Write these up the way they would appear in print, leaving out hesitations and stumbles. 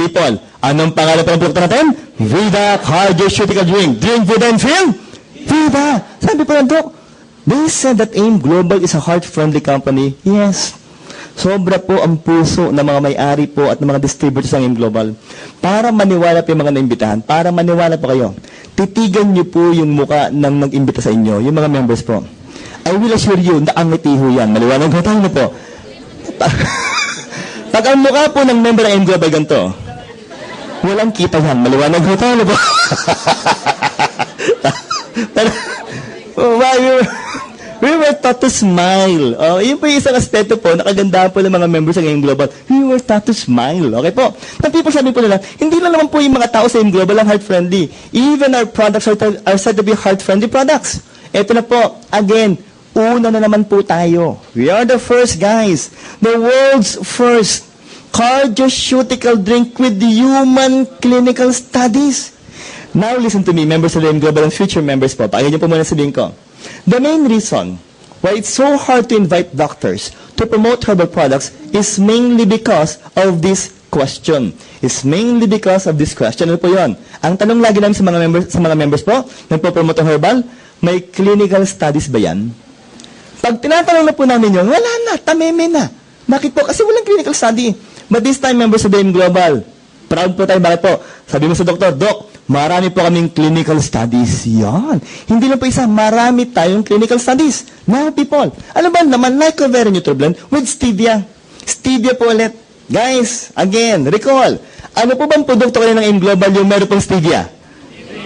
People, anong pangalan pa ng produkto natin? Vida Cardioceutical Drink. Drink Vida and feel Vida. Sabi po ng Doc, they said that AIM Global is a heart-friendly company. Yes. Sobra po ang puso ng mga may-ari po at ng mga distributors ng AIM Global. Para maniwala po yung mga naimbitahan, para maniwala po kayo, titigan niyo po yung muka ng nag-imbita sa inyo, yung mga members po. I will assure you, naangiti ho yan. Maliwanag ho tayo na po. Pag ang mukha po ng member ng AIM Global ganito, walang kita yan. Maliwanag ho tayo na po. Pero, we were taught to smile. Oh, yun po yung isang aspeto po, nakaganda po ng mga members ng AIM Global. We were taught to smile. Okay po? Ng people sabi po nila, hindi lang naman po yung mga tao sa AIM Global ang heart-friendly. Even our products are said to be heart-friendly products. Ito na po, again, una na naman po tayo. We are the first guys. The world's first cardioceutical drink with human clinical studies. Now listen to me, members of the AIM Global and future members po. Pakinggan niyo po muna sabihin ko. The main reason why it's so hard to invite doctors to promote herbal products is mainly because of this question. It's mainly because of this question. Ano po yun? Ang tanong lagi namin sa mga members po, nagpo-promote ng herbal, may clinical studies ba yan? Pag tinatanong na po namin yun, wala na, tameme na. Bakit po? Kasi walang clinical study. But this time, members of the AIM Global, proud po tayo. Bakit po? Sabi mo sa doktor, Doc, marami po kaming clinical studies. Yan. Hindi lang po isa, marami tayong clinical studies. Now, people, alam ba naman, Lycovera Nutriblend with stevia. Stevia po ulit. Guys, again, recall, ano po bang produkto kayo ng AIM Global yung meron pong stevia?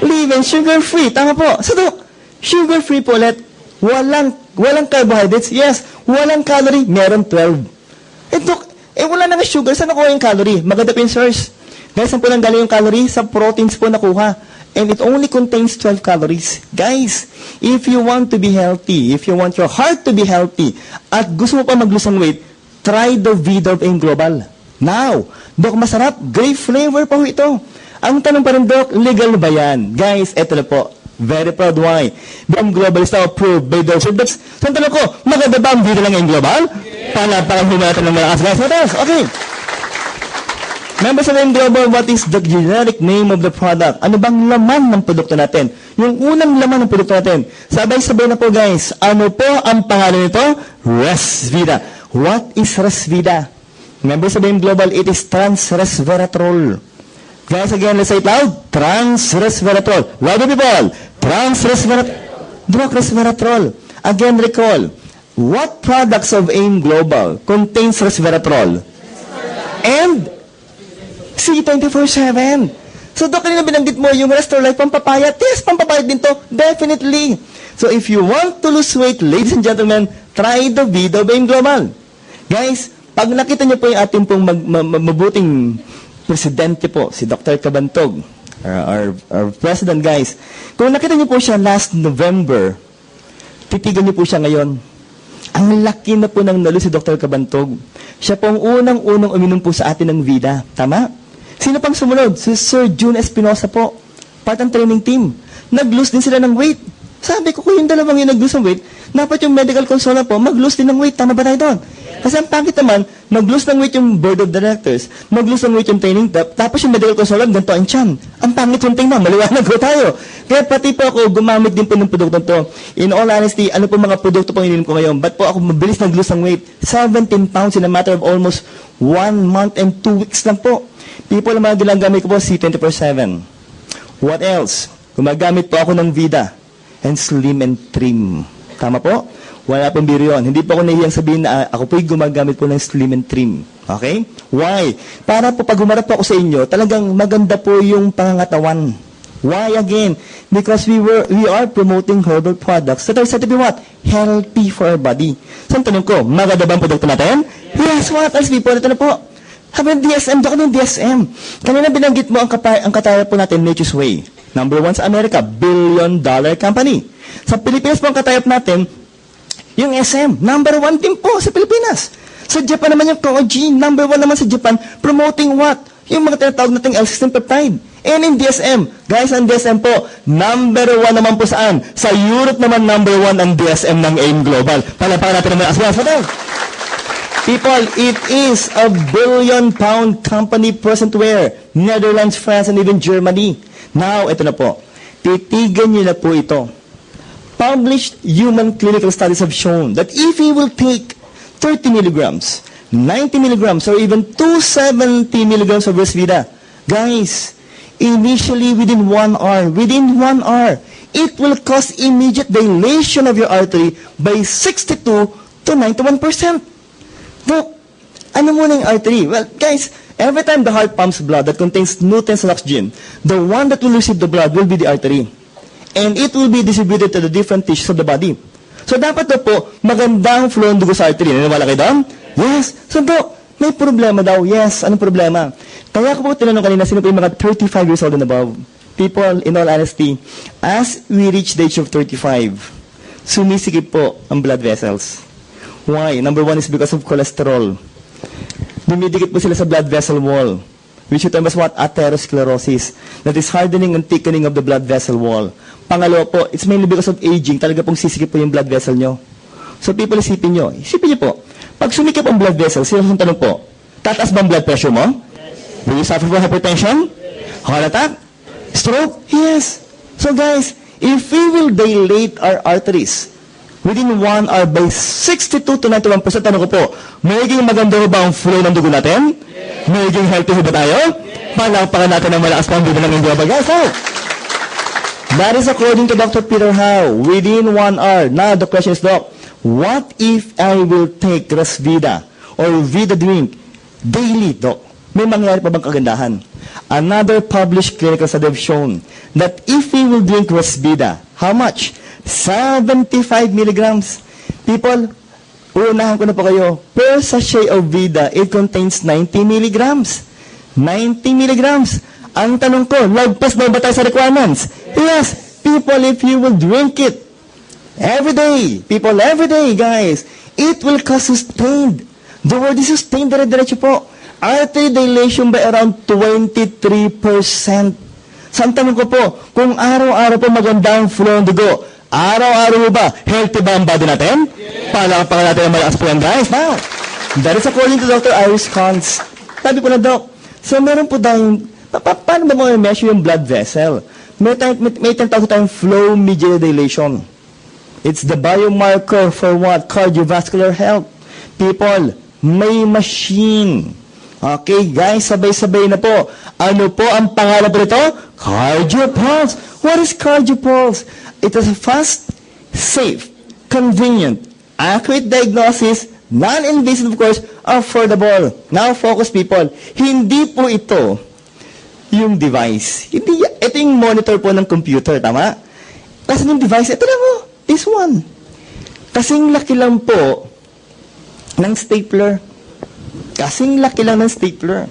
Live and sugar-free. Tama po. So, Doc, sugar-free po ulit. Walang carbohydrates. Yes. Walang calorie. Meron 12. Doc, wala na nga sugar. Saan nakuha yung calorie? Maganda po yung source. Guys, saan po nang galing yung calorie? Sa proteins po nakuha. And it only contains 12 calories. Guys, if you want to be healthy, if you want your heart to be healthy, at gusto mo pa mag-lose ng weight, try the Vida of AIM Global. Now, Doc, masarap. Grape flavor pa ho ito. Ang tanong pa rin, Doc, legal ba yan? Guys, eto na po. Very proud. Why? AIM Global is now approved by those. So, ang tanong ko, maganda ba ang Vida ng AIM Global? Palapakan humatan ng malakas. Guys, what else? Okay. Members of AIM Global, what is the generic name of the product? Ano bang laman ng produkto natin? Yung unang laman ng produkto natin. Sabay-sabay na po, guys. Ano po ang pangalan nito? Resvida. What is Resvida? Members of AIM Global, it is trans-resveratrol. Guys, again, let's say it loud. Trans-resveratrol. Louder, people. Trans-resveratrol. Again, recall. What products of AIM Global contains resveratrol? And C24/7. So, Doc, kanina binanggit mo yung Restore Life pampapayat. Yes, pampapayat din to. Definitely. So, if you want to lose weight, ladies and gentlemen, try the Vida of AIM Global. Guys, pag nakita niyo po yung ating pong mabuting presidente po, si Dr. Cabantog, our president, guys. Kung nakita niyo po siya last November, titigan niyo po siya ngayon. Ang laki na po ng nalo si Dr. Cabantog. Siya po ang unang-unang uminom po sa atin ng Vida. Tama? Sino pang sumunod? Si Sir June Espinosa po. Part ng training team. Nag-lose din sila ng weight. Sabi ko, kung yung dalawang yung nag-lose ng weight, dapat yung medical consultant po, mag-lose din ng weight. Tama ba tayo doon? Kasi ang pangit naman, mag-lose ng weight yung board of directors, mag-lose ng weight yung training, tapos yung medical consultant, ganito ang tiyan. Ang pangit yung tingnan, maliwanag ko tayo. Kaya pati po ako, gumamit din po ng produkto to. In all honesty, ano po mga produkto pong ininom ko ngayon? Ba't po ako mabilis nag-lose ng weight? 17 pounds in a matter of almost 1 month and 2 weeks lang po. People, ang mga ginagamit ko po, C24/7. What else? Gumagamit po ako ng Vida and Slim and Trim. Tama po? Wala pong biro yun. Hindi po ako nahihiyang sabihin na ako po'y gumagamit po ng Slim and Trim. Okay? Why? Para po pag humarap po ako sa inyo, talagang maganda po yung pangangatawan. Why again? Because we are promoting herbal products that are said to be what? Healthy for our body. So, ang tanong ko, maganda ba ang produkto natin? Yes, what else people? Ito na po. Habi ng DSM, doon ng DSM. Kanina binanggit mo ang kataya po natin, Nature's Way. Number 1 sa Amerika, $1 billion company. Sa Pilipinas po ang katayap natin, yung SM, number 1 din po sa Pilipinas. Sa Japan naman yung Koji, number 1 naman sa Japan, promoting what? Yung mga tinatawag nating L-system peptide. And in DSM, guys, ang DSM po, number 1 naman po saan? Sa Europe naman, number 1 ang DSM ng AIM Global. Palapakan natin naman as well. People, it is a billion-pound company present where? Netherlands, France, and even Germany. Now, ito na po. Titigan niyo na po ito. Published human clinical studies have shown that if you will take 30 milligrams, 90 milligrams, or even 270 milligrams of Resvida, guys, initially within 1 hour, it will cause immediate dilation of your artery by 62 to 91%. Look, ano muna yung artery? Well, guys, every time the heart pumps blood that contains nutrients and oxygen, the one that will receive the blood will be the artery. And it will be distributed to the different tissues of the body. So, dapat na po, magandang flow ng dugo sa artery. Naniniwala kayo doon? Yes. So, Doc, may problema daw. Yes. Anong problema? Kaya ko po tinanong kanina, sino po yung mga 35 years old and above? People, in all honesty, as we reach the age of 35, sumisikip po ang blood vessels. Why? Number 1 is because of cholesterol. Dumidikit po sila sa blood vessel wall, which is termed as what? Atherosclerosis. That is hardening and thickening of the blood vessel wall. Pangalawa po, it's mainly because of aging. Talaga pong sisikip po yung blood vessel nyo. So people, isipin nyo po, pag sumikip ang blood vessel, sino ang tanong po, tataas ba ang blood pressure mo? Yes. Will you suffer from hypertension? Yes. Heart attack? Stroke? Yes. So guys, if we will dilate our arteries within 1 hour by 62 to 91%, tanong ko po, magiging maganda ba ang flow ng dugo natin? Yes. Magiging healthy ba tayo? Yes. Palakpakan natin ang malakas pang dugo ng Indioba, guys. So, that is according to Dr. Peter Howe, within 1 hour. Now, the question is, Doc, what if I will take Resvida or Vida drink daily, Doc? May mangyari pa bang kagandahan? Another published clinical study have shown that if we will drink Resvida, how much? 75 milligrams. People, unahan ko na po kayo, per sachet of Vida, it contains 90 milligrams. 90 milligrams. Ang tanong ko, lagpas na ba tayo sa requirements? Yes, people, if you will drink it every day, people, every day, guys, it will cause sustained. The word is sustained, dire-diretso po. Artery dilation by around 23%. So, ang tanong ko po, kung araw-araw po magandang flow ng dugo, araw-araw ba, healthy ba ang body natin? Yes. Palakpakan natin ang malakas po yan, guys. Now, that is according to Dr. Iris Kons. Sabi po na, Doc, so meron po tayong, paano ba mga measure yung blood vessel? May tinatawag tayong flow mediated dilation. It's the biomarker for what? Cardiovascular health. People, may machine. Okay, guys, sabay-sabay na po. Ano po ang pangalan po nito? CardioPulse. What is CardioPulse? It is a fast, safe, convenient, accurate diagnosis, non-invasive, of course, affordable. Now, focus, people. Hindi po ito yung device. Ito yung monitor po ng computer, tama? Kasi yung device, ito lang po. This one. Kasing laki lang po ng stapler. Kasing laki lang ng stapler.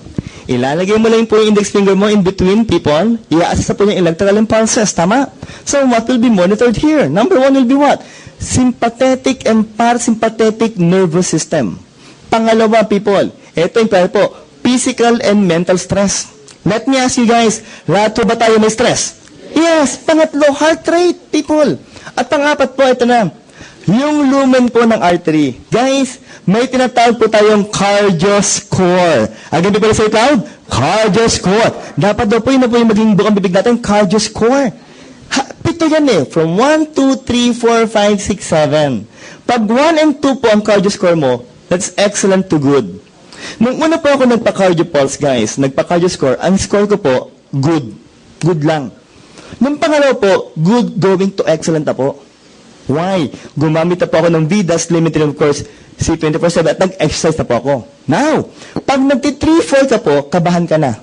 Ilalagay mo lang po yung index finger mo in between, people. I-assess po yung electrical impulses, tama? So, what will be monitored here? Number 1 will be what? Sympathetic and parasympathetic nervous system. Pangalawa, people, ito yung po, physical and mental stress. Let me ask you guys, lahat po ba tayo may stress? Yes. Pangatlo, heart rate, people. At pangapat po, ito na, yung lumen po ng artery. Guys, may tinatawag po tayong cardio score. Again, people say it loud, cardio score. Dapat daw po yun na po yung maging bukang bibig natin, cardio score. Pito yan eh. From 1, 2, 3, 4, 5, 6, 7. Pag 1 and 2 po ang cardio score mo, that's excellent to good. Nung una po ako nagpa-cardio pulse, guys, nagpa-cardio score, ang score ko po, good. Good lang. Nung pangalawa po, good going to excellent na po. Why? Gumamit na po ako ng Vidas Limited, of course, C24/7 at nag-exercise na po ako. Now, pag nagti-3-4 ka po, kabahan ka na.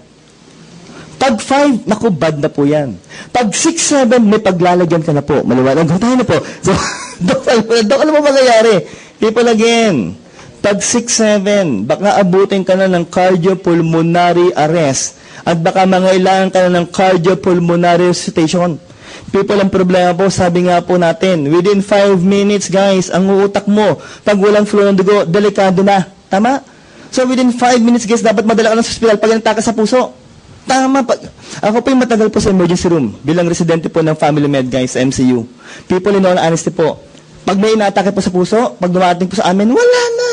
Pag 5, naku, bad na po yan. Pag 6-7, may paglalagyan ka na po. Maliwanag tayo na po. So, doon alam mo mangyayari. People again. Pag 6-7, baka abutin ka na ng cardiopulmonary arrest at baka mangailangan ka na ng cardiopulmonary resuscitation. People, ang problema po, sabi nga po natin, within 5 minutes, guys, ang uutak mo, pag walang flow ng dugo, delikado na. Tama? So, within 5 minutes, guys, dapat madala ka ng hospital pag nagtaka sa puso. Tama. Ako po yung matagal po sa emergency room, bilang residente po ng Family Med, guys, MCU. People, in all honesty po, pag may inaatake po sa puso, pag dumating po sa amin, wala na.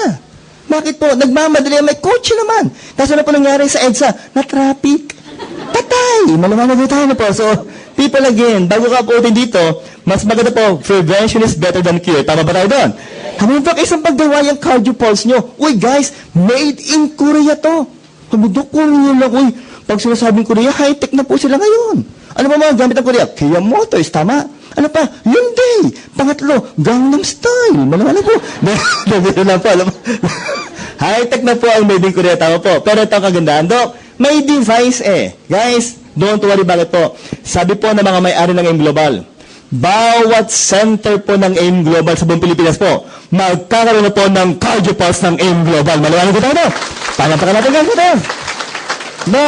Bakit po? Nagmamadali, may kotse naman. Kaso na po nangyari sa EDSA, na-traffic. Patay! Malamanag na tayo na po. So, people again, bago ka po dito, mas maganda po, prevention is better than cure. Tama ba tayo doon? Hamin pa isang paggawa yung cardio pulse nyo. Uy guys, made in Korea to. Hamin doon, Korea lang. Uy, pag sinasabing Korea, high-tech na po sila ngayon. Ano ba mga gamit ng Korea? Kia Motors, tama. Ano pa? Hyundai. Pangatlo, Gangnam Style. Malaman na po. Nabiro na po. Alam mo. High-tech na po ang made in Korea. Tama po. Pero ito ang kagandahan, Dok. May device eh. Guys, don't worry, bakit po? Sabi po ng mga may-ari ng AIM Global, bawat center po ng AIM Global sa buong Pilipinas po, magkakaroon na po ng cardio pulse ng AIM Global. Malaman ko tayo, no? Panampakan natin guys ito. No,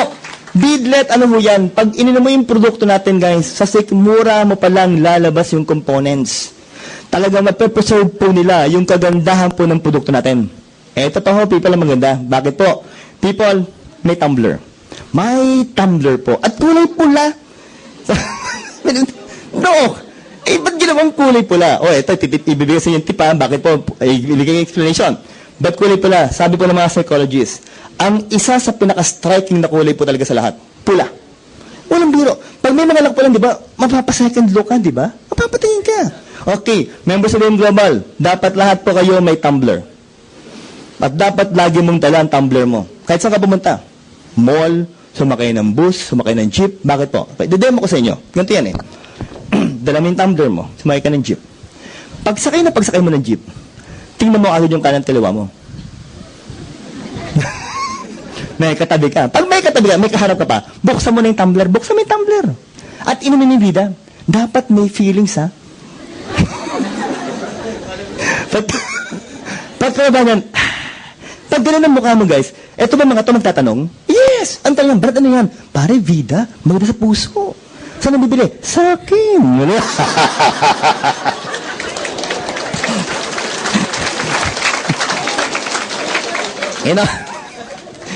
Bidlet, ano mo yan? Pag ininom mo yung produkto natin, guys, sa sikmura mo palang lalabas yung components. Talagang mape-preserve po nila yung kagandahan po ng produkto natin. Eh, totoo, people ang maganda. Bakit po? People, may tumbler. May tumbler po. At kulay pula. No. Eh, ba't ginawang kulay pula? O, ito, ibibigay sa inyo yung tipa. Bakit po? Ay, ibigay yung explanation. Ba't kulay pula? Sabi po ng mga psychologists, ang isa sa pinaka-striking na kulay po talaga sa lahat, pula. Walang biro. Pag may mga lakpulan, di ba, mapapasecond look ka, di ba? Mapapatingin ka. Okay, members of AIM Global, dapat lahat po kayo may tumbler. At dapat lagi mong dala ang tumbler mo. Kahit saan ka pumunta. Mall, sumakay ng bus, sumakay ng jeep. Bakit po? Didemo ko sa inyo. Ganito yan eh. Dala mo yung tumbler mo, sumakay ka ng jeep. Pagsakay mo ng jeep, tingnan mo agad yung kanan kaliwa mo. May katabi ka. Pag may katabi ka, may kaharap ka pa, buksan mo na yung tumbler, buksan mo yung tumbler. At inumin yung vida. Dapat may feelings, ha? Pagkabanan, pag gano'n ang mukha mo, guys, eto ba mga to magtatanong? Yes! Ang talagang, Brad, ano yan? Pare, vida, maganda sa puso. Saan ang bibili? Sa akin.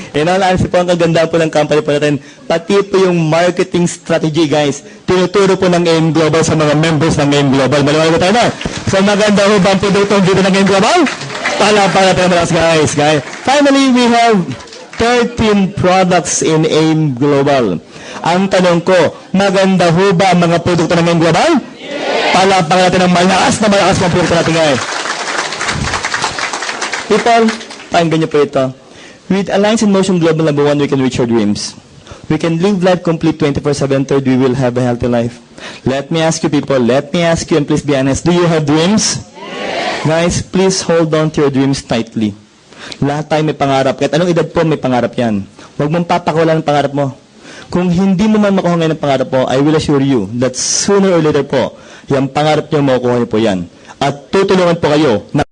Inalaan po ang kaganda po ng company po natin. Pati po yung marketing strategy, guys. Tinuturo po ng AIM Global sa mga members ng AIM Global. Maliwanag ba tayo na? So maganda po ba ang produkto dito ng AIM Global? Pala tayo malakas, guys. Finally, we have 13 products in AIM Global. Ang tanong ko, maganda ho ba ang mga produkto ng AIM Global? Palapakan natin ng malakas mga produkto natin, guys. People, pakinggan niyo po ito. With Alliance in Motion Global number 1, we can reach our dreams. We can live life complete 24/7. Third, we will have a healthy life. Let me ask you people, and please be honest, do you have dreams? Yes. Guys, please hold on to your dreams tightly. Lahat tayo may pangarap. Kahit anong edad po, may pangarap yan. Huwag mong papakawalan ang pangarap mo. Kung hindi mo man makuha ngayon ang pangarap mo, I will assure you that sooner or later po, yung pangarap niyo makukuha niyo po yan. At tutulungan po kayo na